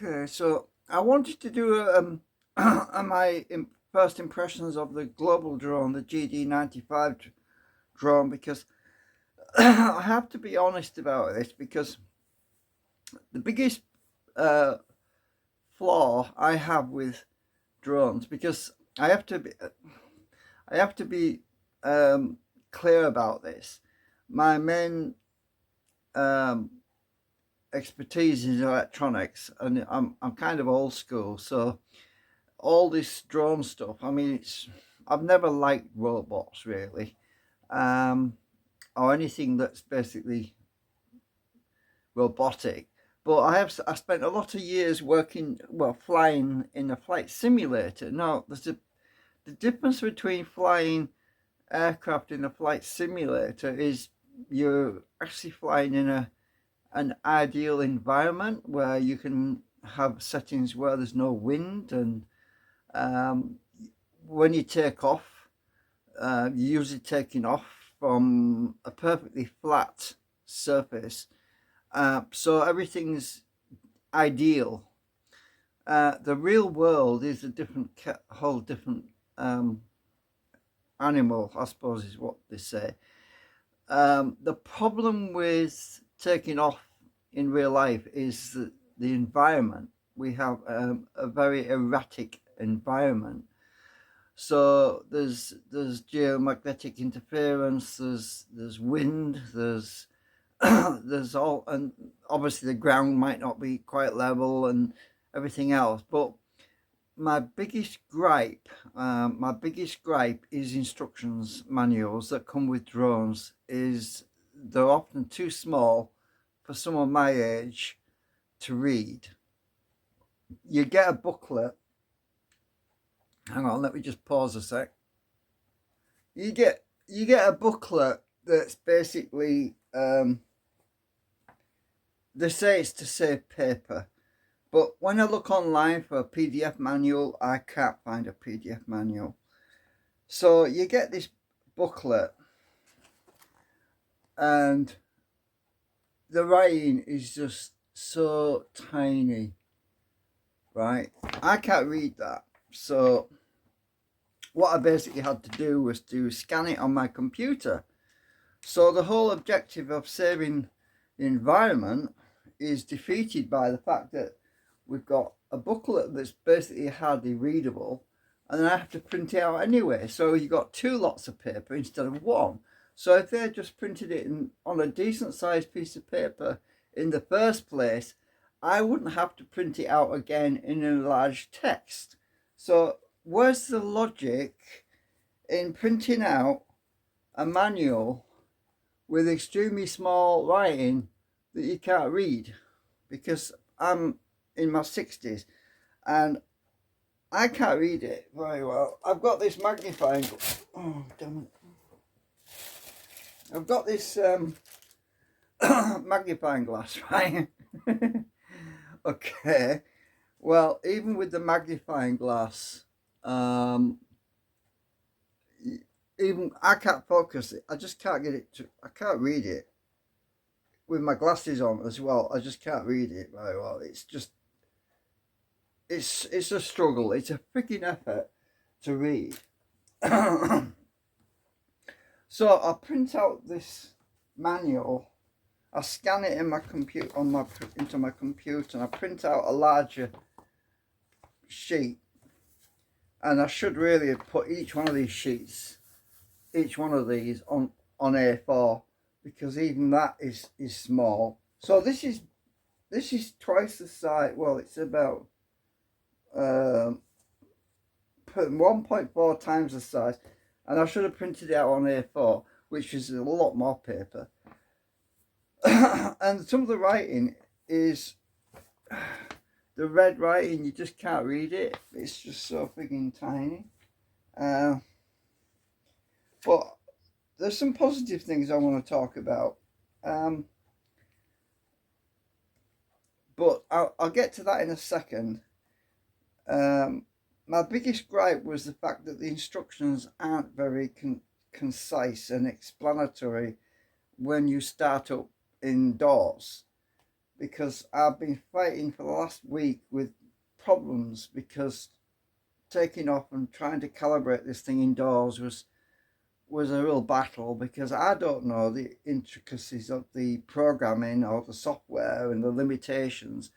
Okay, so I wanted to do first impressions of the global drone, the GD95 drone, because I have to be honest about this, because the biggest uh, flaw I have with drones, because I have to be clear about this. My main um, expertise is electronics, and I'm kind of old school, so all this drone stuff. I mean, I've never liked robots really, um, or anything that's basically robotic. But I spent a lot of years flying in a flight simulator. Now, the difference between flying aircraft in a flight simulator is you're actually flying in an ideal environment where you can have settings where there's no wind, and um, when you take off, you're usually taking off from a perfectly flat surface, so everything's ideal. The real world is a whole different um, animal, I suppose, is what they say. The problem with taking off in real life is the environment. We have a very erratic environment. So there's geomagnetic interference, there's wind, there's there's all, and obviously the ground might not be quite level and everything else. But my biggest gripe is instructions manuals that come with drones. Is they're often too small for someone my age to read. You get a booklet. Hang on, let me just pause a sec. You get a booklet that's basically they say it's to save paper, but when I look online for a PDF manual, I can't find a PDF manual. So you get this booklet, and the writing is just so tiny, right? I can't read that. So what I basically had to do was to scan it on my computer. So the whole objective of saving the environment is defeated by the fact that we've got a booklet that's basically hardly readable, and then I have to print it out anyway. So you've got two lots of paper instead of one. So if they just printed it on a decent sized piece of paper in the first place, I wouldn't have to print it out again in enlarged text. So where's the logic in printing out a manual with extremely small writing that you can't read? Because I'm in my 60s and I can't read it very well. I've got this magnifying. Oh, damn it. I've got this magnifying glass, right? Okay. Well, even with the magnifying glass, even I can't focus it. I just can't get it to. I can't read it with my glasses on as well. I just can't read it very well. It's a struggle. It's a freaking effort to read. So I print out this manual. I scan it in my computer into my computer, and I print out a larger sheet. And I should really have put each one of these sheets, each one of these on A4, because even that is small. So this is twice the size. Well, it's about 1.4 times the size, and I should have printed it out on A4, which is a lot more paper. And some of the writing is the red writing. You just can't read it. It's just so freaking tiny. But there's some positive things I want to talk about. But I'll get to that in a second. My biggest gripe was the fact that the instructions aren't very concise and explanatory when you start up indoors. because I've been fighting for the last week with problems, because taking off and trying to calibrate this thing indoors was a real battle, because I don't know the intricacies of the programming or the software and the limitations.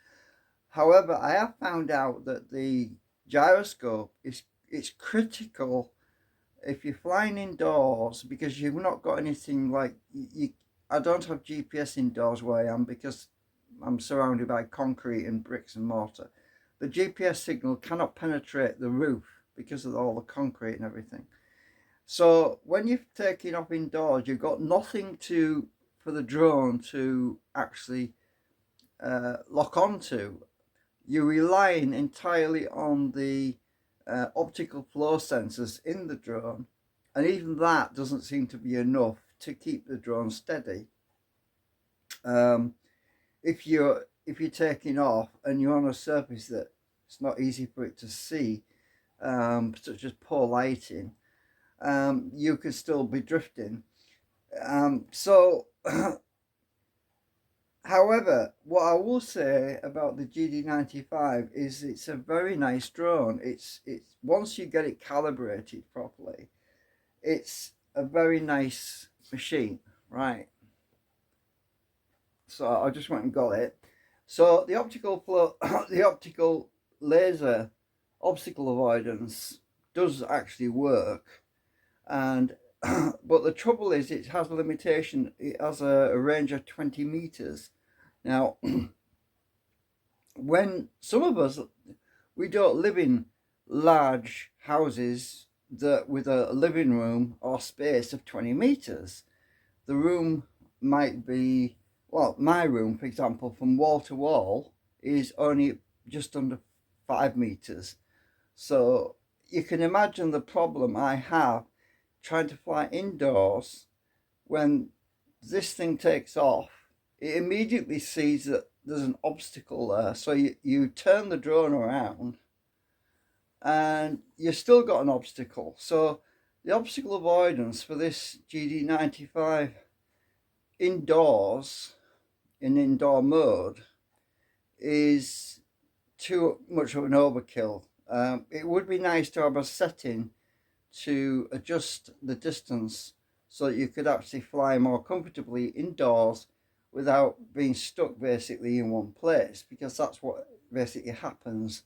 However, I have found out that the gyroscope it's critical if you're flying indoors, because you've not got anything like you. I don't have GPS indoors where I am, because I'm surrounded by concrete and bricks and mortar. The GPS signal cannot penetrate the roof because of all the concrete and everything. So when you're taking off indoors, you've got nothing for the drone to actually lock onto. You're relying entirely on the optical flow sensors in the drone, and even that doesn't seem to be enough to keep the drone steady. If you're taking off and you're on a surface that it's not easy for it to see, such as poor lighting, you could still be drifting. However, what I will say about the GD95 is it's a very nice drone. It's once you get it calibrated properly, it's a very nice machine, right? So I just went and got it. So the optical flow, the optical laser obstacle avoidance does actually work, and but the trouble is it has a limitation. It has a range of 20 meters. Now, when some of us, we don't live in large houses that with a living room or space of 20 meters. The room might be, well, my room, for example, from wall to wall is only just under 5 meters. So you can imagine the problem I have trying to fly indoors. When this thing takes off, it immediately sees that there's an obstacle there. So you turn the drone around and you've still got an obstacle. So the obstacle avoidance for this GD95 indoors, in indoor mode, is too much of an overkill. It would be nice to have a setting to adjust the distance so that you could actually fly more comfortably indoors without being stuck basically in one place, because that's what basically happens.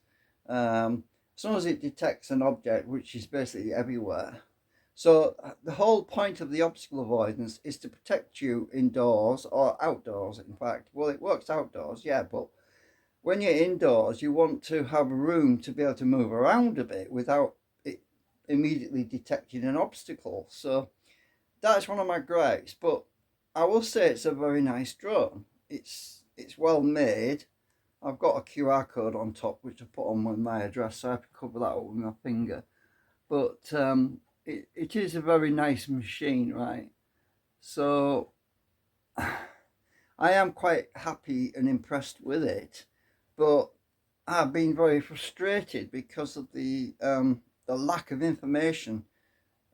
As long as it detects an object, which is basically everywhere. So the whole point of the obstacle avoidance is to protect you indoors or outdoors, in fact. Well, it works outdoors, yeah, but when you're indoors, you want to have room to be able to move around a bit without it immediately detecting an obstacle. So that's one of my gripes, but I will say it's a very nice drone. It's well made. I've got a QR code on top which I put on with my address, so I can cover that up with my finger. But it is a very nice machine, right? So I am quite happy and impressed with it, but I've been very frustrated because of the lack of information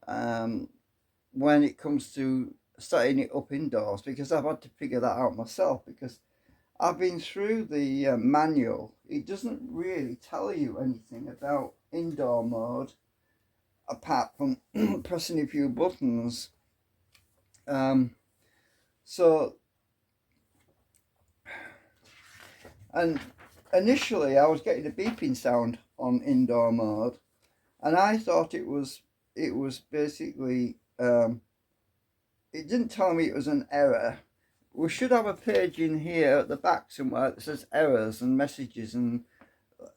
when it comes to setting it up indoors, because I've had to figure that out myself, because I've been through the manual. It doesn't really tell you anything about indoor mode apart from pressing a few buttons. So, and initially I was getting a beeping sound on indoor mode, and I thought it was basically it didn't tell me it was an error. We should have a page in here at the back somewhere that says errors and messages and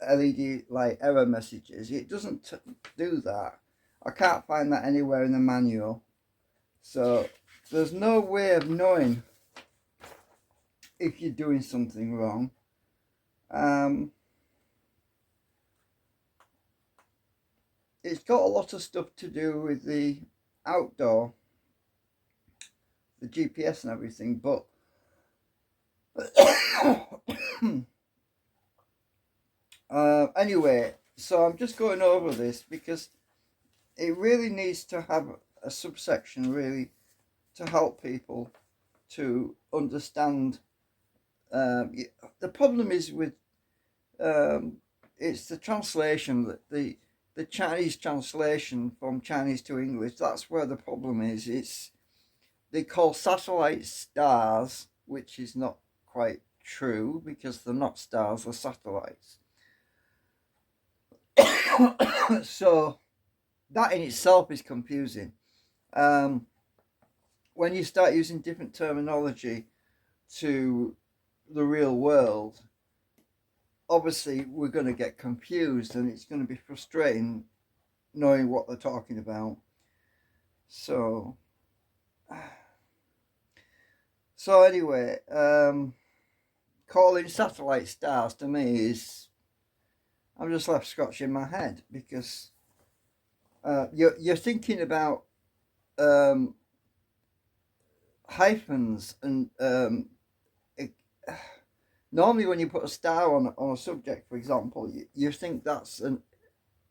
LED light error messages. It doesn't do that. I can't find that anywhere in the manual. So there's no way of knowing if you're doing something wrong. It's got a lot of stuff to do with the outdoor, the GPS and everything, but anyway, so I'm just going over this because it really needs to have a subsection really to help people to understand The problem is with it's the translation, that the Chinese translation from Chinese to English. That's where the problem is. They call satellites stars, which is not quite true because they're not stars, they're satellites. So that in itself is confusing. When you start using different terminology to the real world, obviously we're going to get confused, and it's going to be frustrating knowing what they're talking about. So anyway, calling satellite stars to me is, I'm just left scratching my head, because you're thinking about hyphens, and normally when you put a star on a subject, for example, you think that's an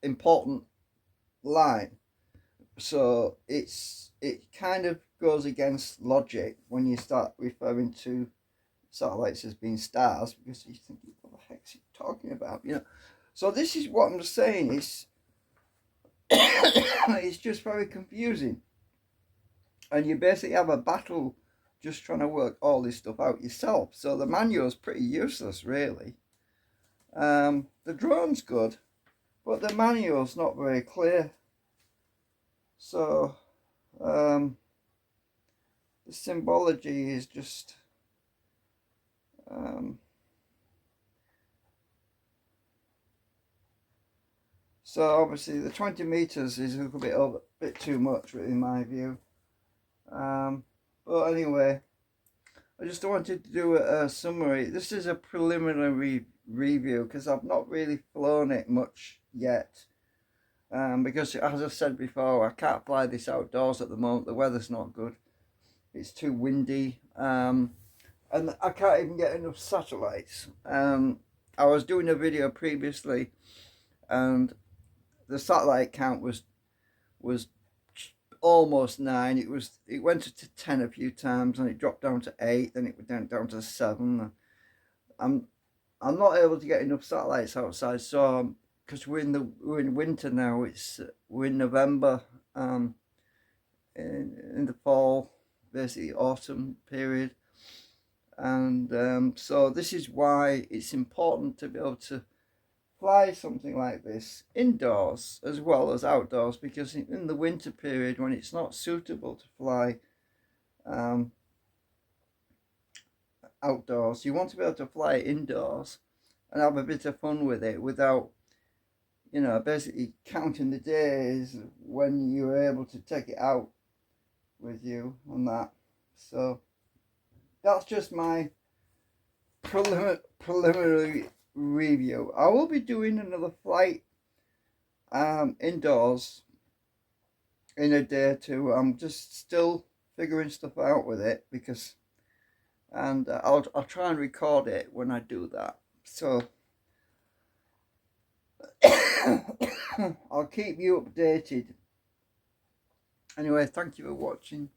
important line. So it kind of goes against logic when you start referring to satellites as being stars, because you think, what the heck's he talking about? So this is what I'm saying. It's just very confusing, and you basically have a battle just trying to work all this stuff out yourself. So the manual's pretty useless, really. The drone's good, but the manual's not very clear. So the symbology is just so obviously the 20 meters is a little bit too much in my view. But anyway, I just wanted to do a summary. This is a preliminary review because I've not really flown it much yet. Because as I said before, I can't fly this outdoors at the moment. The weather's not good. It's too windy. And I can't even get enough satellites. I was doing a video previously, and the satellite count was almost 9. It went to 10 a few times, and it dropped down to 8. Then it went down to 7. I'm not able to get enough satellites outside. So because we're in winter now, we're in November. In the fall, basically autumn period, and so this is why it's important to be able to fly something like this indoors as well as outdoors, because in the winter period, when it's not suitable to fly outdoors, you want to be able to fly it indoors and have a bit of fun with it without, basically counting the days when you're able to take it out with you on that. So that's just my preliminary review. I will be doing another flight indoors in a day or two. I'm just still figuring stuff out with it, and I'll try and record it when I do that. So I'll keep you updated. Anyway, thank you for watching.